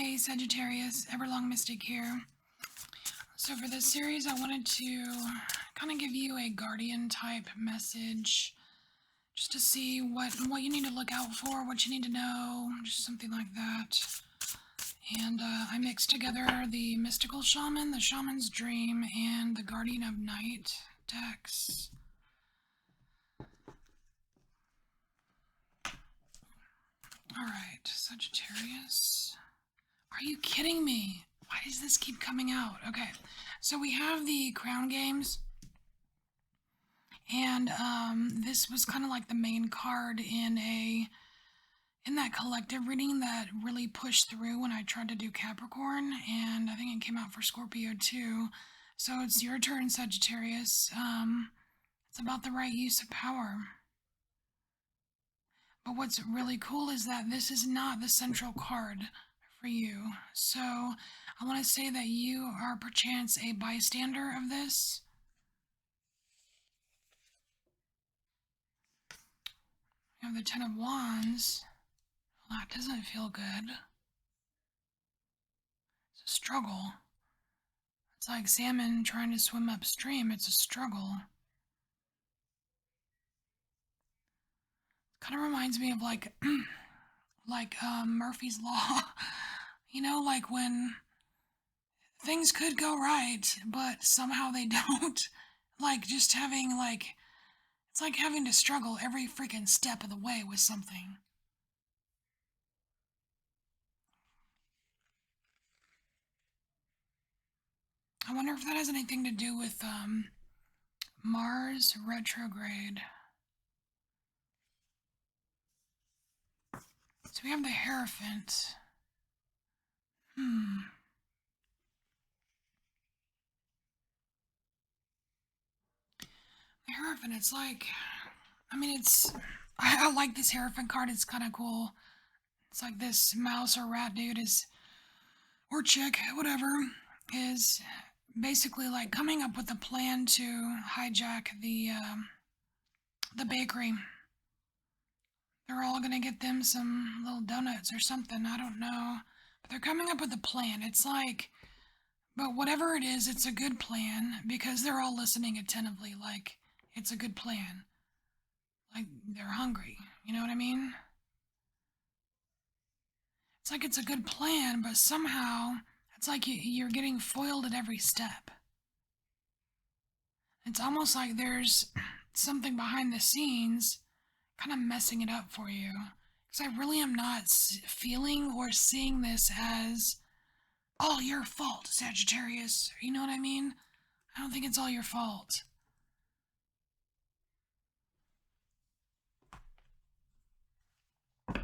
Hey Sagittarius, EverlongMystic here. So for this series I wanted to kind of give you a guardian type message just to see what you need to look out for, what you need to know, just something like that. And I mixed together the Mystical Shaman, the Shaman's Dream, and the Guardian of Night decks. Alright, Sagittarius. Are you kidding me? Why does this keep coming out? Okay, so we have the Crown Games, and this was kind of like the main card in that collective reading that really pushed through when I tried to do Capricorn, and I think it came out for Scorpio too. So it's your turn, Sagittarius. It's about the right use of power. But what's really cool is that this is not the central card for you. So I want to say that you are perchance a bystander of this. You have the Ten of Wands. Well, that doesn't feel good. It's a struggle. It's like salmon trying to swim upstream. It's a struggle. Kind of reminds me of like Murphy's Law. You know, like when things could go right, but somehow they don't. Like just having it's like having to struggle every freaking step of the way with something. I wonder if that has anything to do with Mars retrograde. So we have the Hierophant. The Hierophant, it's like, I mean, I like this Hierophant card. It's kind of cool. It's like this mouse or rat dude or chick, whatever, is basically like coming up with a plan to hijack the bakery. They're all gonna get them some little donuts or something, I don't know. But they're coming up with a plan. It's like, but whatever it is, it's a good plan because they're all listening attentively, like, it's a good plan. Like, they're hungry. You know what I mean? It's like it's a good plan, but somehow it's like you're getting foiled at every step. It's almost like there's something behind the scenes kind of messing it up for you. Because I really am not feeling or seeing this as all your fault, Sagittarius. You know what I mean? I don't think it's all your fault. I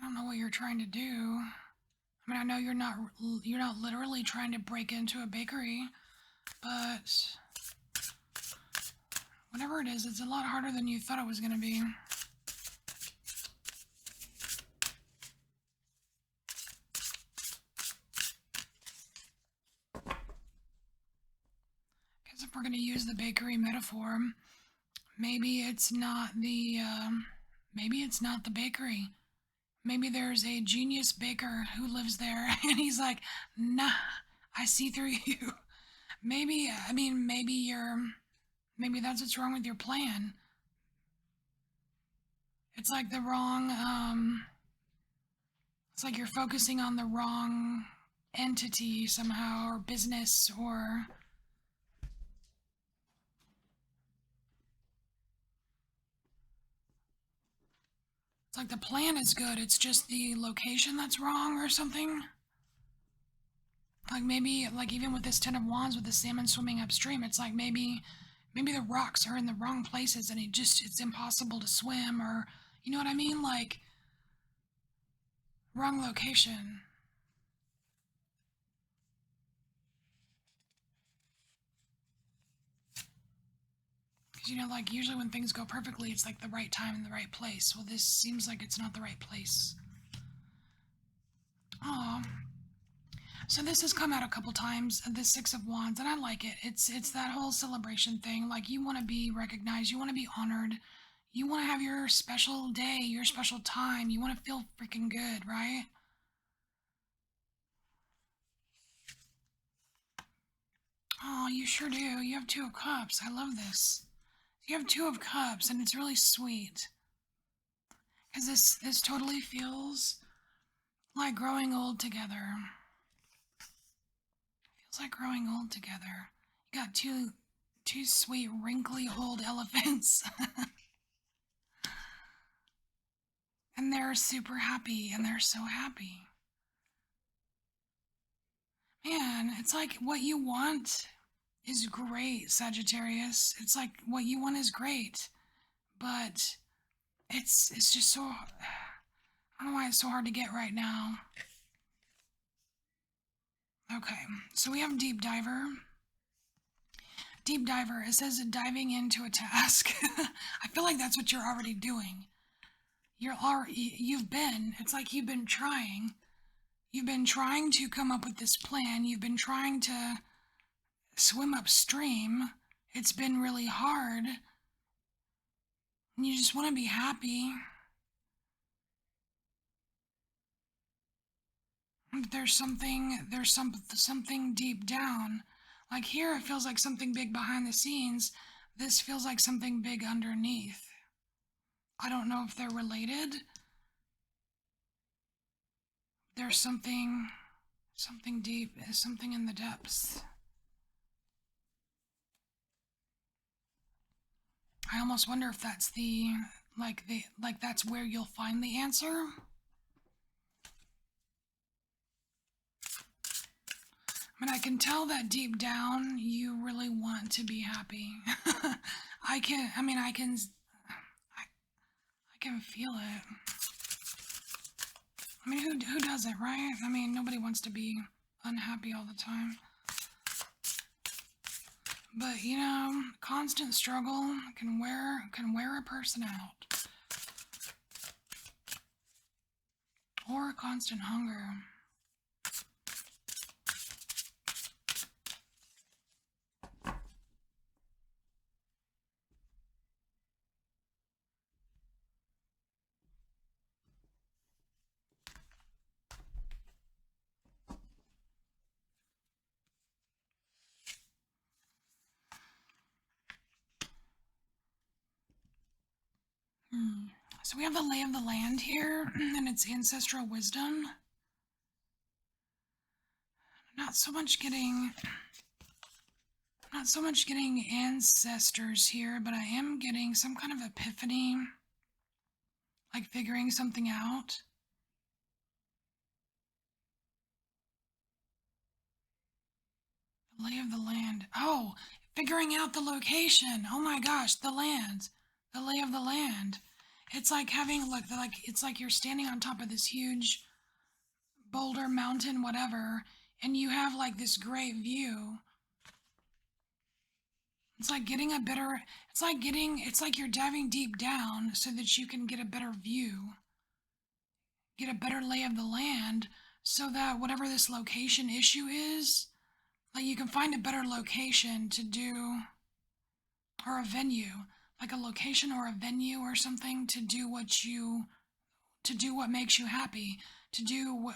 don't know what you're trying to do. I mean, I know you're not literally trying to break into a bakery, but whatever it is, it's a lot harder than you thought it was going to be. Because if we're going to use the bakery metaphor, maybe it's not the bakery. Maybe there's a genius baker who lives there, and he's like, nah, I see through you. Maybe that's what's wrong with your plan. It's like it's like you're focusing on the wrong entity somehow, or business, or it's like the plan is good, it's just the location that's wrong or something. Like maybe, like even with this Ten of Wands with the salmon swimming upstream, it's like maybe the rocks are in the wrong places and it's impossible to swim, or you know what I mean? Like wrong location. Because, you know, like usually when things go perfectly, it's like the right time and the right place. Well, this seems like it's not the right place. Oh, so this has come out a couple times, the Six of Wands, and I like it. It's that whole celebration thing. Like you want to be recognized, you want to be honored, you want to have your special day, your special time. You want to feel freaking good, right? Oh, you sure do. You have Two of Cups. I love this. You have Two of Cups, and it's really sweet. Because this totally feels like growing old together. Feels like growing old together. You got two sweet, wrinkly old elephants. And they're super happy, and they're so happy. Man, it's like what you want is great, Sagittarius. It's like what you want is great, but it's just so I don't know why it's so hard to get right now. Okay, so we have Deep Diver. Deep Diver, it says diving into a task. I feel like that's what you're already doing. It's like you've been trying. You've been trying to come up with this plan. You've been trying to swim upstream. It's been really hard. And you just want to be happy. There's something deep down. Like here, it feels like something big behind the scenes. This feels like something big underneath. I don't know if they're related. There's something deep, something in the depths. I almost wonder if that's that's where you'll find the answer. I mean, I can tell that deep down you really want to be happy. I can feel it. I mean, who doesn't, right? I mean, nobody wants to be unhappy all the time. But, you know, constant struggle can wear a person out. Or constant hunger. So we have the lay of the land here, and it's ancestral wisdom. Not so much getting ancestors here, but I am getting some kind of epiphany, like figuring something out. The lay of the land. Oh, figuring out the location. Oh my gosh, the land. The lay of the land. It's like having it's like you're standing on top of this huge boulder, mountain, whatever, and you have like this great view. It's like it's like you're diving deep down so that you can get a better view, get a better lay of the land, so that whatever this location issue is, like you can find a better location to do, or a venue, like a location or a venue or something to do what makes you happy, to do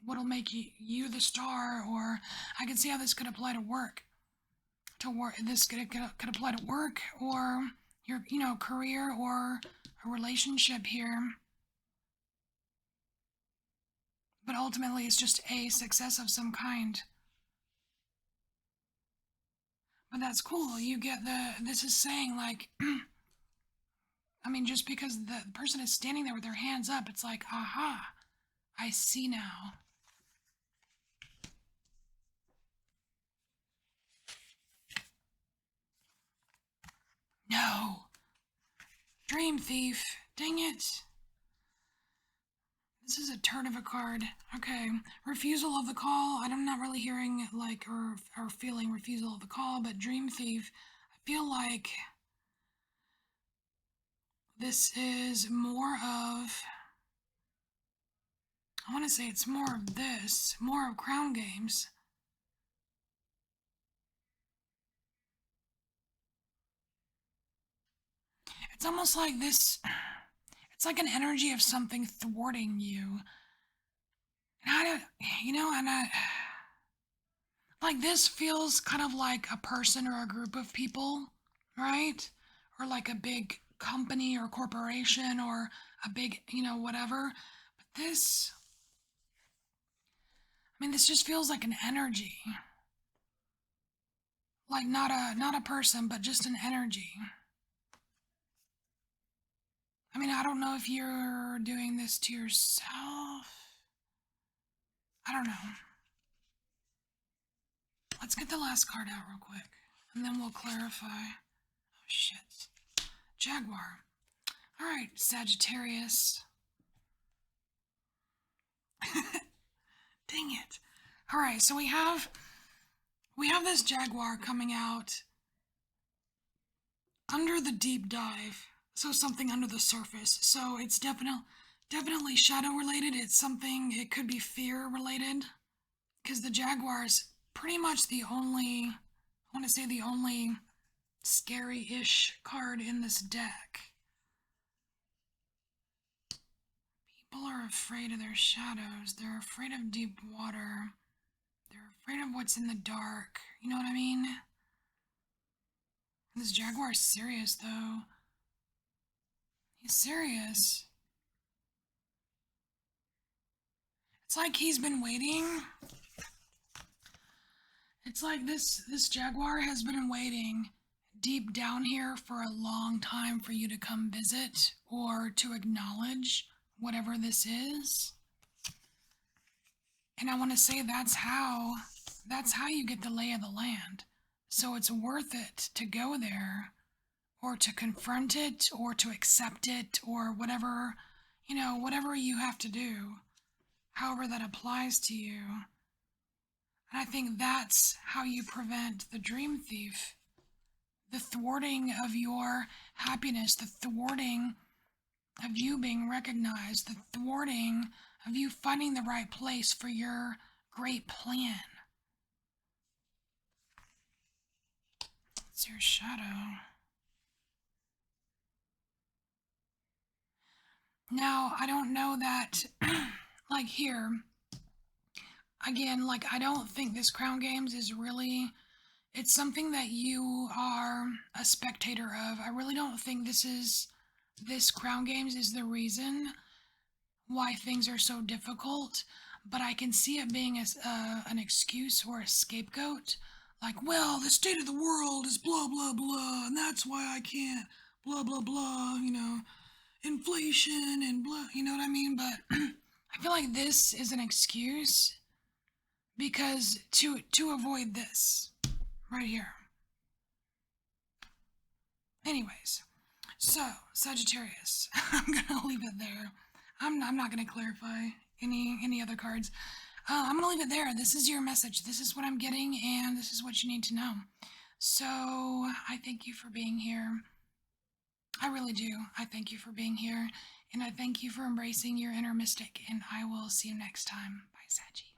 what'll make you the star. Or I can see how this could apply to work. This could apply to work or your career or a relationship here. But ultimately, it's just a success of some kind. But that's cool. You get this is saying like, I mean, just because the person is standing there with their hands up, it's like, aha, I see now. No. Dream Thief. Dang it. This is a turn of a card. Okay. Refusal of the call. I'm not really hearing like or feeling refusal of the call, but Dream Thief. I feel like this is more of, I want to say it's more of this, more of Crown Games. It's almost like this, it's like an energy of something thwarting you. And I don't, and Like this feels kind of like a person or a group of people, right? Or like a big company or corporation or a big, whatever. But this just feels like an energy. Like not a person, but just an energy. I mean, I don't know if you're doing this to yourself. I don't know. Let's get the last card out real quick, and then we'll clarify. Oh, shit. Jaguar. All right, Sagittarius. Dang it. All right, so we have this Jaguar coming out under the deep dive. So something under the surface. So it's definitely shadow related. It's something, it could be fear related, because the Jaguar is pretty much the only, I want to say the only scary-ish card in this deck. People are afraid of their shadows. They're afraid of deep water. They're afraid of what's in the dark. You know what I mean? This Jaguar is serious, though. He's serious. It's like he's been waiting. It's like this Jaguar has been waiting deep down here for a long time for you to come visit or to acknowledge whatever this is. And I want to say that's how you get the lay of the land. So it's worth it to go there or to confront it or to accept it or whatever, whatever you have to do, however that applies to you. And I think that's how you prevent the dream thief, the thwarting of your happiness, the thwarting of you being recognized, the thwarting of you finding the right place for your great plan. It's your shadow. Now, I don't know that, like here, again, like I don't think this Crown Games is really, it's something that you are a spectator of. I really don't think this Crown Games is the reason why things are so difficult, but I can see it being an excuse or a scapegoat. Like, well, the state of the world is blah, blah, blah, and that's why I can't, blah, blah, blah, inflation and blah, you know what I mean? But I feel like this is an excuse because to avoid this right here. Anyways, so Sagittarius, I'm gonna leave it there. I'm not gonna clarify any other cards. I'm gonna leave it there. This is your message. This is what I'm getting, and this is what you need to know. So I thank you for being here. I really do. I thank you for being here, and I thank you for embracing your inner mystic, and I will see you next time. Bye, Saggy.